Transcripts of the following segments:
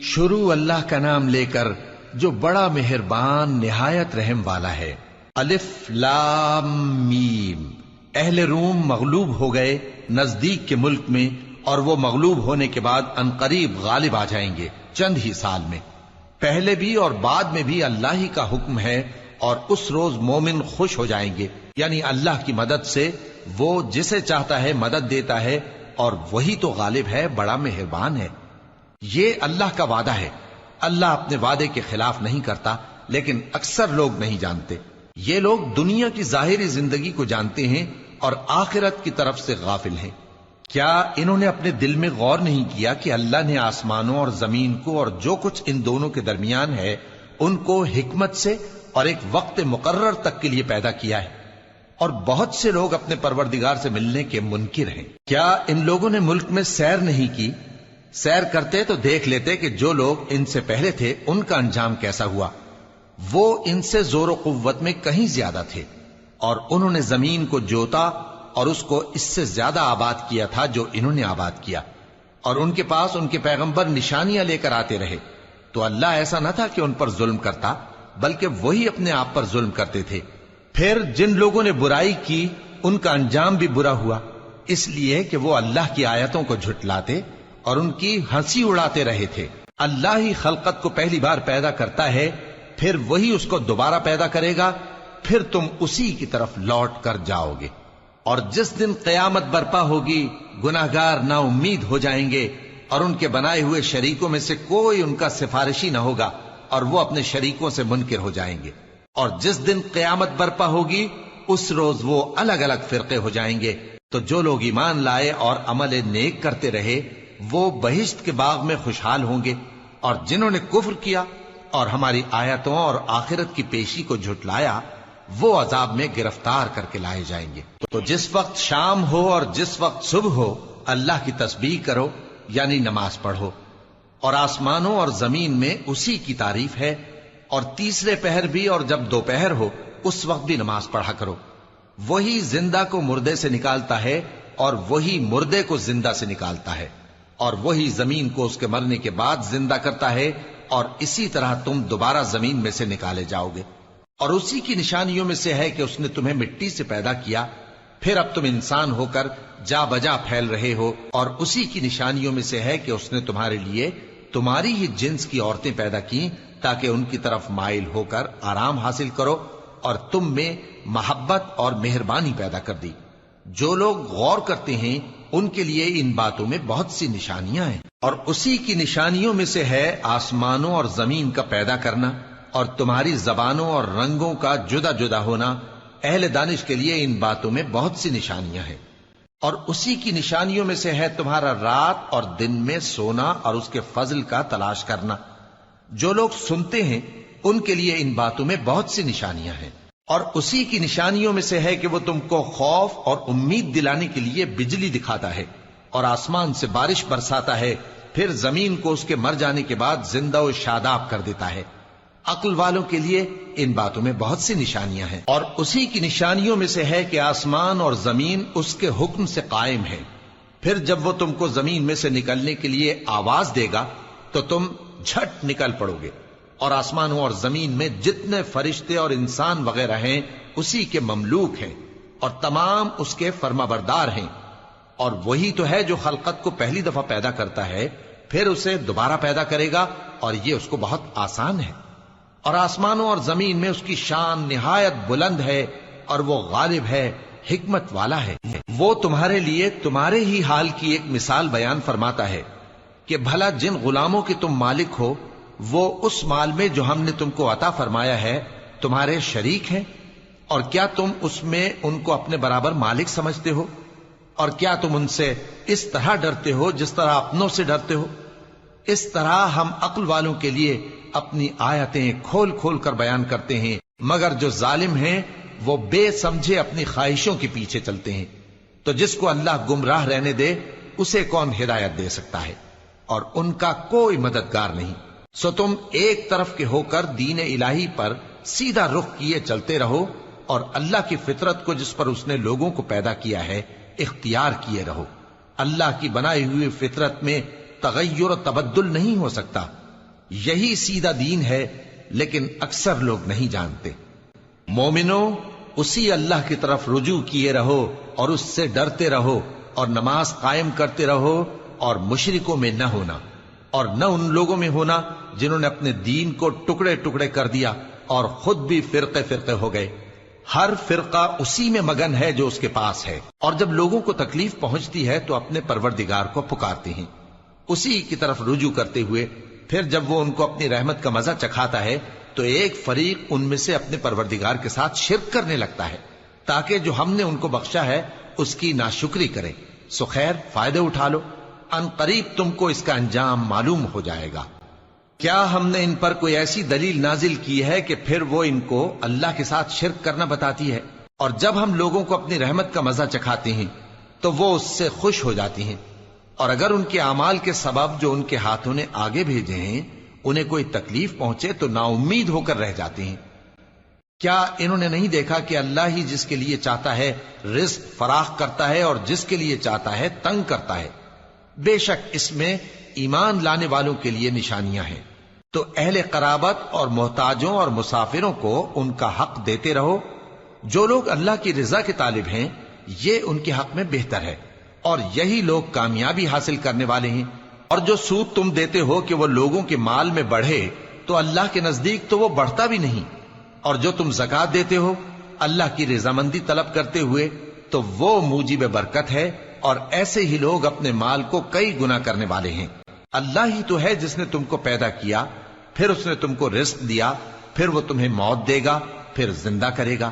شروع اللہ کا نام لے کر جو بڑا مہربان نہایت رحم والا ہے۔ الف لام میم۔ اہل روم مغلوب ہو گئے نزدیک کے ملک میں، اور وہ مغلوب ہونے کے بعد عنقریب غالب آ جائیں گے چند ہی سال میں۔ پہلے بھی اور بعد میں بھی اللہ ہی کا حکم ہے، اور اس روز مومن خوش ہو جائیں گے، یعنی اللہ کی مدد سے وہ جسے چاہتا ہے مدد دیتا ہے، اور وہی تو غالب ہے، بڑا مہربان ہے۔ یہ اللہ کا وعدہ ہے۔ اللہ اپنے وعدے کے خلاف نہیں کرتا، لیکن اکثر لوگ نہیں جانتے۔ یہ لوگ دنیا کی ظاہری زندگی کو جانتے ہیں اور آخرت کی طرف سے غافل ہیں۔ کیا انہوں نے اپنے دل میں غور نہیں کیا کہ اللہ نے آسمانوں اور زمین کو اور جو کچھ ان دونوں کے درمیان ہے ان کو حکمت سے اور ایک وقت مقرر تک کے لیے پیدا کیا ہے؟ اور بہت سے لوگ اپنے پروردگار سے ملنے کے منکر ہیں۔ کیا ان لوگوں نے ملک میں سیر نہیں کی؟ سیر کرتے تو دیکھ لیتے کہ جو لوگ ان سے پہلے تھے ان کا انجام کیسا ہوا۔ وہ ان سے زور و قوت میں کہیں زیادہ تھے، اور انہوں نے زمین کو جوتا اور اس کو اس سے زیادہ آباد کیا تھا جو انہوں نے آباد کیا، اور ان کے پاس ان کے پیغمبر نشانیاں لے کر آتے رہے۔ تو اللہ ایسا نہ تھا کہ ان پر ظلم کرتا، بلکہ وہی اپنے آپ پر ظلم کرتے تھے۔ پھر جن لوگوں نے برائی کی ان کا انجام بھی برا ہوا، اس لیے کہ وہ اللہ کی آیتوں کو جھٹلاتے اور ان کی ہنسی اڑاتے رہے تھے۔ اللہ ہی خلقت کو پہلی بار پیدا کرتا ہے، پھر وہی اس کو دوبارہ پیدا کرے گا، پھر تم اسی کی طرف لوٹ کر جاؤ گے۔ اور جس دن قیامت برپا ہوگی گناہگار نا امید ہو جائیں گے، اور ان کے بنائے ہوئے شریکوں میں سے کوئی ان کا سفارشی نہ ہوگا، اور وہ اپنے شریکوں سے منکر ہو جائیں گے۔ اور جس دن قیامت برپا ہوگی اس روز وہ الگ الگ فرقے ہو جائیں گے۔ تو جو لوگ ایمان لائے اور عمل نیک کرتے رہے وہ بہشت کے باغ میں خوشحال ہوں گے، اور جنہوں نے کفر کیا اور ہماری آیتوں اور آخرت کی پیشی کو جھٹلایا وہ عذاب میں گرفتار کر کے لائے جائیں گے۔ تو جس وقت شام ہو اور جس وقت صبح ہو اللہ کی تسبیح کرو، یعنی نماز پڑھو، اور آسمانوں اور زمین میں اسی کی تعریف ہے، اور تیسرے پہر بھی اور جب دوپہر ہو اس وقت بھی نماز پڑھا کرو۔ وہی زندہ کو مردے سے نکالتا ہے اور وہی مردے کو زندہ سے نکالتا ہے، اور وہی زمین کو اس کے مرنے کے بعد زندہ کرتا ہے، اور اسی طرح تم دوبارہ زمین میں سے نکالے جاؤ گے۔ اور اسی کی نشانیوں میں سے ہے کہ اس نے تمہیں مٹی سے پیدا کیا، پھر اب تم انسان ہو کر جا بجا پھیل رہے ہو، اور اسی کی نشانیوں میں سے ہے کہ اس نے تمہارے لیے تمہاری ہی جنس کی عورتیں پیدا کی تاکہ ان کی طرف مائل ہو کر آرام حاصل کرو، اور تم میں محبت اور مہربانی پیدا کر دی۔ جو لوگ غور کرتے ہیں ان کے لیے ان باتوں میں بہت سی نشانیاں ہیں۔ اور اسی کی نشانیوں میں سے ہے آسمانوں اور زمین کا پیدا کرنا، اور تمہاری زبانوں اور رنگوں کا جدا جدا ہونا۔ اہل دانش کے لیے ان باتوں میں بہت سی نشانیاں ہیں۔ اور اسی کی نشانیوں میں سے ہے تمہارا رات اور دن میں سونا اور اس کے فضل کا تلاش کرنا۔ جو لوگ سنتے ہیں ان کے لیے ان باتوں میں بہت سی نشانیاں ہیں۔ اور اسی کی نشانیوں میں سے ہے کہ وہ تم کو خوف اور امید دلانے کے لیے بجلی دکھاتا ہے، اور آسمان سے بارش برساتا ہے، پھر زمین کو اس کے مر جانے کے بعد زندہ و شاداب کر دیتا ہے۔ عقل والوں کے لیے ان باتوں میں بہت سی نشانیاں ہیں۔ اور اسی کی نشانیوں میں سے ہے کہ آسمان اور زمین اس کے حکم سے قائم ہے، پھر جب وہ تم کو زمین میں سے نکلنے کے لیے آواز دے گا تو تم جھٹ نکل پڑو گے۔ اور آسمانوں اور زمین میں جتنے فرشتے اور انسان وغیرہ ہیں اسی کے مملوک ہیں، اور تمام اس کے فرما بردار ہیں۔ اور وہی تو ہے جو خلقت کو پہلی دفعہ پیدا کرتا ہے، پھر اسے دوبارہ پیدا کرے گا، اور یہ اس کو بہت آسان ہے۔ اور آسمانوں اور زمین میں اس کی شان نہایت بلند ہے، اور وہ غالب ہے، حکمت والا ہے۔ وہ تمہارے لیے تمہارے ہی حال کی ایک مثال بیان فرماتا ہے کہ بھلا جن غلاموں کے تم مالک ہو وہ اس مال میں جو ہم نے تم کو عطا فرمایا ہے تمہارے شریک ہیں، اور کیا تم اس میں ان کو اپنے برابر مالک سمجھتے ہو؟ اور کیا تم ان سے اس طرح ڈرتے ہو جس طرح اپنوں سے ڈرتے ہو؟ اس طرح ہم عقل والوں کے لیے اپنی آیتیں کھول کھول کر بیان کرتے ہیں، مگر جو ظالم ہیں وہ بے سمجھے اپنی خواہشوں کے پیچھے چلتے ہیں۔ تو جس کو اللہ گمراہ رہنے دے اسے کون ہدایت دے سکتا ہے، اور ان کا کوئی مددگار نہیں۔ سو تم ایک طرف کے ہو کر دین الہی پر سیدھا رخ کیے چلتے رہو، اور اللہ کی فطرت کو جس پر اس نے لوگوں کو پیدا کیا ہے اختیار کیے رہو۔ اللہ کی بنائی ہوئی فطرت میں تغیر و تبدل نہیں ہو سکتا، یہی سیدھا دین ہے، لیکن اکثر لوگ نہیں جانتے۔ مومنو، اسی اللہ کی طرف رجوع کیے رہو اور اس سے ڈرتے رہو، اور نماز قائم کرتے رہو، اور مشرکوں میں نہ ہونا، اور نہ ان لوگوں میں ہونا جنہوں نے اپنے دین کو ٹکڑے ٹکڑے کر دیا اور خود بھی فرقے فرقے ہو گئے۔ ہر فرقہ اسی میں مگن ہے جو اس کے پاس ہے، اور جب لوگوں کو تکلیف پہنچتی ہے تو اپنے پروردگار کو پکارتے ہیں، اسی کی طرف رجوع کرتے ہوئے۔ پھر جب وہ ان کو اپنی رحمت کا مزہ چکھاتا ہے تو ایک فریق ان میں سے اپنے پروردگار کے ساتھ شرک کرنے لگتا ہے، تاکہ جو ہم نے ان کو بخشا ہے اس کی ناشکری کریں۔ سو خیر، فائدے اٹھا لو، ان قریب تم کو اس کا انجام معلوم ہو جائے گا۔ کیا ہم نے ان پر کوئی ایسی دلیل نازل کی ہے کہ پھر وہ ان کو اللہ کے ساتھ شرک کرنا بتاتی ہے؟ اور جب ہم لوگوں کو اپنی رحمت کا مزہ چکھاتے ہیں تو وہ اس سے خوش ہو جاتی ہیں، اور اگر ان کے اعمال کے سبب جو ان کے ہاتھوں نے آگے بھیجے ہیں انہیں کوئی تکلیف پہنچے تو نا امید ہو کر رہ جاتے ہیں۔ کیا انہوں نے نہیں دیکھا کہ اللہ ہی جس کے لیے چاہتا ہے رزق فراخ کرتا ہے اور جس کے لیے چاہتا ہے تنگ کرتا ہے؟ بے شک اس میں ایمان لانے والوں کے لیے نشانیاں ہیں۔ تو اہل قرابت اور محتاجوں اور مسافروں کو ان کا حق دیتے رہو۔ جو لوگ اللہ کی رضا کے طالب ہیں یہ ان کے حق میں بہتر ہے، اور یہی لوگ کامیابی حاصل کرنے والے ہیں۔ اور جو سود تم دیتے ہو کہ وہ لوگوں کے مال میں بڑھے تو اللہ کے نزدیک تو وہ بڑھتا بھی نہیں، اور جو تم زکوٰۃ دیتے ہو اللہ کی رضامندی طلب کرتے ہوئے تو وہ موجب برکت ہے، اور ایسے ہی لوگ اپنے مال کو کئی گنا کرنے والے ہیں۔ اللہ ہی تو ہے جس نے تم کو پیدا کیا، پھر اس نے تم کو رزق دیا، پھر وہ تمہیں موت دے گا، پھر زندہ کرے گا۔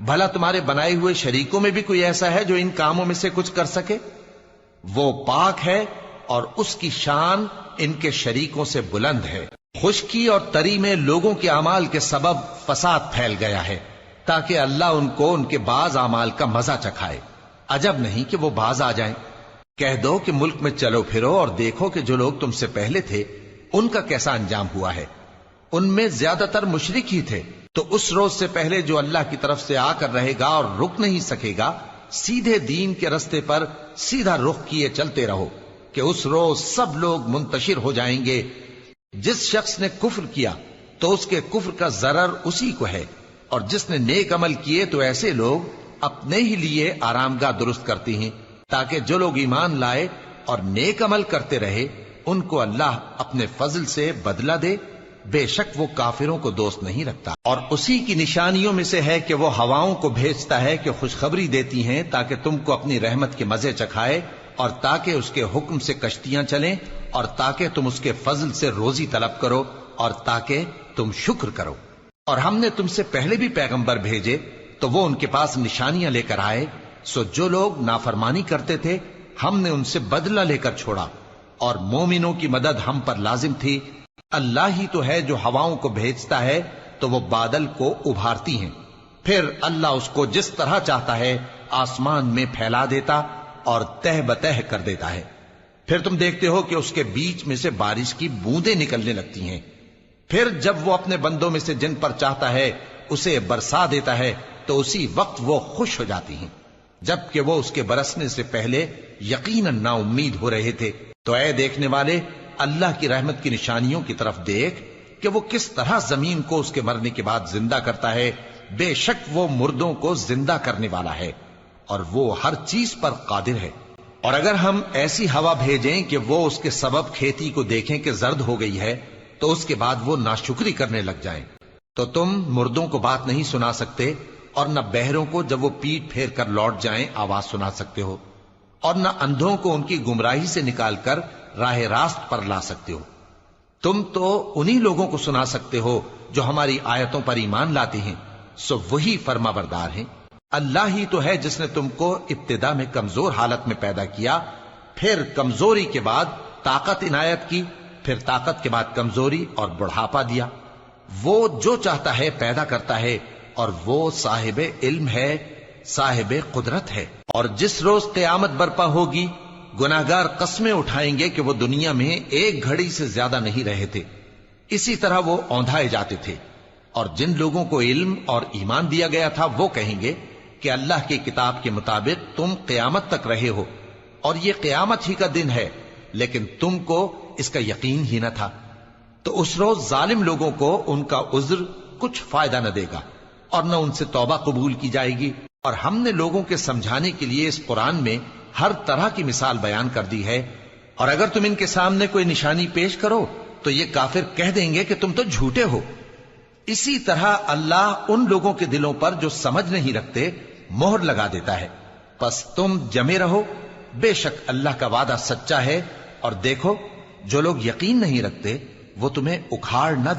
بھلا تمہارے بنائے ہوئے شریکوں میں بھی کوئی ایسا ہے جو ان کاموں میں سے کچھ کر سکے؟ وہ پاک ہے اور اس کی شان ان کے شریکوں سے بلند ہے۔ خشکی اور تری میں لوگوں کے اعمال کے سبب فساد پھیل گیا ہے، تاکہ اللہ ان کو ان کے بعض اعمال کا مزہ چکھائے۔ عجب نہیں کہ وہ باز آ جائیں۔ کہہ دو کہ ملک میں چلو پھرو اور دیکھو کہ جو لوگ تم سے پہلے تھے ان کا کیسا انجام ہوا ہے۔ ان میں زیادہ تر مشرک ہی تھے۔ تو اس روز سے پہلے جو اللہ کی طرف سے آ کر رہے گا اور رک نہیں سکے گا، سیدھے دین کے رستے پر سیدھا رخ کیے چلتے رہو، کہ اس روز سب لوگ منتشر ہو جائیں گے۔ جس شخص نے کفر کیا تو اس کے کفر کا ضرر اسی کو ہے، اور جس نے نیک عمل کیے تو ایسے لوگ اپنے ہی لیے آرام گاہ درست کرتے ہیں، تاکہ جو لوگ ایمان لائے اور نیک عمل کرتے رہے ان کو اللہ اپنے فضل سے بدلہ دے۔ بے شک وہ کافروں کو دوست نہیں رکھتا۔ اور اسی کی نشانیوں میں سے ہے کہ وہ ہواؤں کو بھیجتا ہے کہ خوشخبری دیتی ہیں تاکہ تم کو اپنی رحمت کے مزے چکھائے، اور تاکہ اس کے حکم سے کشتیاں چلیں، اور تاکہ تم اس کے فضل سے روزی طلب کرو، اور تاکہ تم شکر کرو۔ اور ہم نے تم سے پہلے بھی پیغمبر بھیجے تو وہ ان کے پاس نشانیاں لے کر آئے، سو جو لوگ نافرمانی کرتے تھے ہم نے ان سے بدلہ لے کر چھوڑا، اور مومنوں کی مدد ہم پر لازم تھی۔ اللہ ہی تو ہے جو ہواؤں کو بھیجتا ہے تو وہ بادل کو ابھارتی ہیں، پھر اللہ اس کو جس طرح چاہتا ہے آسمان میں پھیلا دیتا اور تہ بتہ کر دیتا ہے۔ پھر تم دیکھتے ہو کہ اس کے بیچ میں سے بارش کی بوندیں نکلنے لگتی ہیں، پھر جب وہ اپنے بندوں میں سے جن پر چاہتا ہے اسے برسا دیتا ہے تو اسی وقت وہ خوش ہو جاتی ہیں، جبکہ وہ اس کے برسنے سے پہلے یقیناً نا امید ہو رہے تھے۔ تو اے دیکھنے والے، اللہ کی رحمت کی نشانیوں کی طرف دیکھ کہ وہ کس طرح زمین کو اس کے مرنے کے بعد زندہ کرتا ہے۔ بے شک وہ مردوں کو زندہ کرنے والا ہے اور وہ ہر چیز پر قادر ہے۔ اور اگر ہم ایسی ہوا بھیجیں کہ وہ اس کے سبب کھیتی کو دیکھیں کہ زرد ہو گئی ہے تو اس کے بعد وہ ناشکری کرنے لگ جائیں، تو تم مردوں کو بات نہیں سنا سکتے، اور نہ بہروں کو جب وہ پیٹ پھیر کر لوٹ جائیں آواز سنا سکتے ہو، اور نہ اندھوں کو ان کی گمراہی سے نکال کر راہ راست پر لا سکتے ہو۔ تم تو انہی لوگوں کو سنا سکتے ہو جو ہماری آیتوں پر ایمان لاتے ہیں، سو وہی فرما بردار ہیں۔ اللہ ہی تو ہے جس نے تم کو ابتدا میں کمزور حالت میں پیدا کیا، پھر کمزوری کے بعد طاقت عنایت کی، پھر طاقت کے بعد کمزوری اور بڑھاپا دیا۔ وہ جو چاہتا ہے پیدا کرتا ہے، اور وہ صاحب علم ہے، صاحب قدرت ہے۔ اور جس روز قیامت برپا ہوگی گناہگار قسمیں اٹھائیں گے کہ وہ دنیا میں ایک گھڑی سے زیادہ نہیں رہے تھے، اسی طرح وہ اوندھائے جاتے تھے۔ اور جن لوگوں کو علم اور ایمان دیا گیا تھا وہ کہیں گے کہ اللہ کی کتاب کے مطابق تم قیامت تک رہے ہو، اور یہ قیامت ہی کا دن ہے، لیکن تم کو اس کا یقین ہی نہ تھا۔ تو اس روز ظالم لوگوں کو ان کا عذر کچھ فائدہ نہ دے گا اور نہ ان سے توبہ قبول کی جائے گی. اور ہم نے لوگوں کے سمجھانے کے لیے اس قرآن میں ہر طرح کی مثال بیان کر دی ہے، اور اگر تم ان کے سامنے کوئی نشانی پیش کرو تو یہ کافر کہہ دیں گے کہ تم تو جھوٹے ہو. اسی طرح اللہ ان لوگوں کے دلوں پر جو سمجھ نہیں رکھتے مہر لگا دیتا ہے. پس تم جمے رہو، بے شک اللہ کا وعدہ سچا ہے، اور دیکھو جو لوگ یقین نہیں رکھتے وہ تمہیں اکھاڑ نہ